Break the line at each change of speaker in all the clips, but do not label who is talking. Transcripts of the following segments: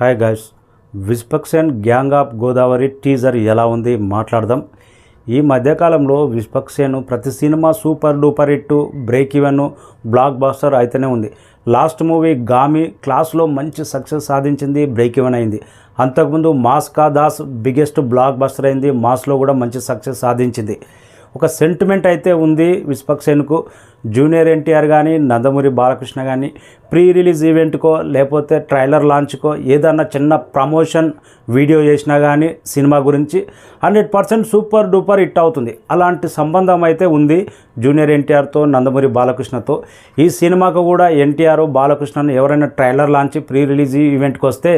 Hi guys, Vishwaksen gang of Godavari teaser ఎలా ఉంది మాట్లాడదాం. ఈ మధ్యకాలంలో విస్పక్సేన్ ప్రతి సినిమా super duper hit, break even, blockbuster అయితేనే ఉంది. లాస్ట్ మూవీ గామి క్లాస్లో మంచి సక్సెస్ సాధించింది, బ్రేక్ ఈవెన్ అయింది. అంతకుముందు మాస్ కా దాస్ బిగ్గెస్ట్ బ్లాక్ బస్టర్ అయింది, మాస్లో కూడా మంచి సక్సెస్ సాధించింది. ఒక సెంటిమెంట్ అయితే ఉంది విస్పక్సేన్కు. జూనియర్ ఎన్టీఆర్ కానీ, నందమూరి బాలకృష్ణ కానీ ప్రీ రిలీజ్ ఈవెంట్కో లేకపోతే ట్రైలర్ లాంచ్కో ఏదన్నా చిన్న ప్రమోషన్ వీడియో చేసినా కానీ సినిమా గురించి 100% సూపర్ డూపర్ హిట్ అవుతుంది. అలాంటి సంబంధం అయితే ఉంది జూనియర్ ఎన్టీఆర్తో, నందమూరి బాలకృష్ణతో. ఈ సినిమాకు కూడా ఎన్టీఆర్ బాలకృష్ణను ఎవరైనా ట్రైలర్ లాంచ్ ప్రీ రిలీజ్ ఈవెంట్కి వస్తే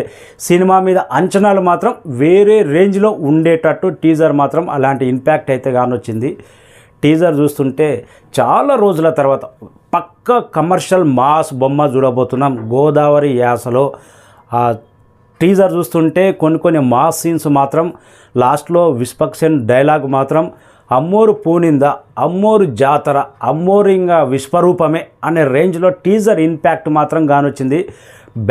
సినిమా మీద అంచనాలు మాత్రం వేరే రేంజ్లో ఉండేటట్టు టీజర్ మాత్రం అలాంటి ఇంపాక్ట్ అయితే కానొచ్చింది. టీజర్ చూస్తుంటే చాలా రోజుల తర్వాత పక్క కమర్షియల్ మాస్ బొమ్మ చూడబోతున్నాం గోదావరి యాసలో. ఆ టీజర్ చూస్తుంటే కొన్ని మాస్ సీన్స్ మాత్రం, లాస్ట్లో విస్పక్సేన్ డైలాగ్ మాత్రం అమ్మోరు పూనిందా, అమ్మోరు జాతర, అమ్మోరు ఇంకా విశ్వరూపమే అనే రేంజ్లో టీజర్ ఇంపాక్ట్ మాత్రం కానొచ్చింది.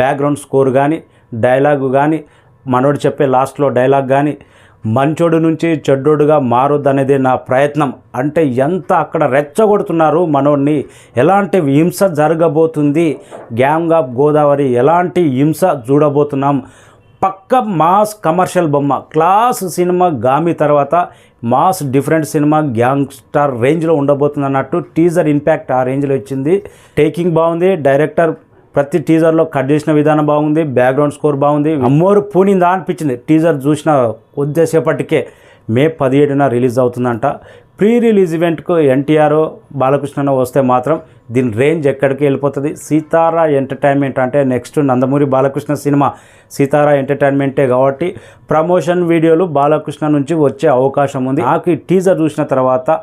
బ్యాక్గ్రౌండ్ స్కోర్ కానీ, డైలాగు కానీ, మనోడు చెప్పే లాస్ట్లో డైలాగ్ కానీ, మంచోడు నుంచి చెడ్డోడుగా మారొద్దనేదే నా ప్రయత్నం అంటే ఎంత అక్కడ రెచ్చగొడుతున్నారు మనోడిని. ఎలాంటి హింస జరగబోతుంది, గ్యాంగ్ ఆఫ్ గోదావరి ఎలాంటి హింస చూడబోతున్నాం. పక్క మాస్ కమర్షియల్ బొమ్మ. క్లాస్ సినిమా గామి తర్వాత మాస్ డిఫరెంట్ సినిమా గ్యాంగ్స్టర్ రేంజ్లో ఉండబోతుంది అన్నట్టు టీజర్ ఇంపాక్ట్ ఆ రేంజ్లో ఇచ్చింది. టేకింగ్ బాగుంది, డైరెక్టర్ ప్రతి టీజర్లో కట్ చేసిన విధానం బాగుంది, బ్యాక్గ్రౌండ్ స్కోర్ బాగుంది. అమ్మోరు పూనిందా అనిపించింది టీజర్ చూసిన కొద్దిసేపటికే. మే 17న రిలీజ్ అవుతుందంట. ప్రీ రిలీజ్ ఈవెంట్కు ఎన్టీఆర్ బాలకృష్ణ వస్తే మాత్రం దీని రేంజ్ ఎక్కడికి వెళ్ళిపోతుంది. సీతారా ఎంటర్టైన్మెంట్ అంటే నెక్స్ట్ నందమూరి బాలకృష్ణ సినిమా సీతారా ఎంటర్టైన్మెంటే కాబట్టి ప్రమోషన్ వీడియోలు బాలకృష్ణ నుంచి వచ్చే అవకాశం ఉంది. నాకు ఈ టీజర్ చూసిన తర్వాత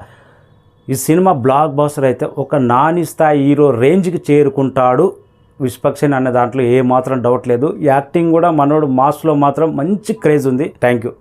ఈ సినిమా బ్లాక్ బస్టర్ అయితే ఒక నాని స్థాయి హీరో రేంజ్కి చేరుకుంటాడు విస్పక్సేన్ అనే దాంట్లో ఏమాత్రం డౌట్ లేదు. యాక్టింగ్ కూడా మనోడు మాస్లో మాత్రం మంచి క్రేజ్ ఉంది. Thank you.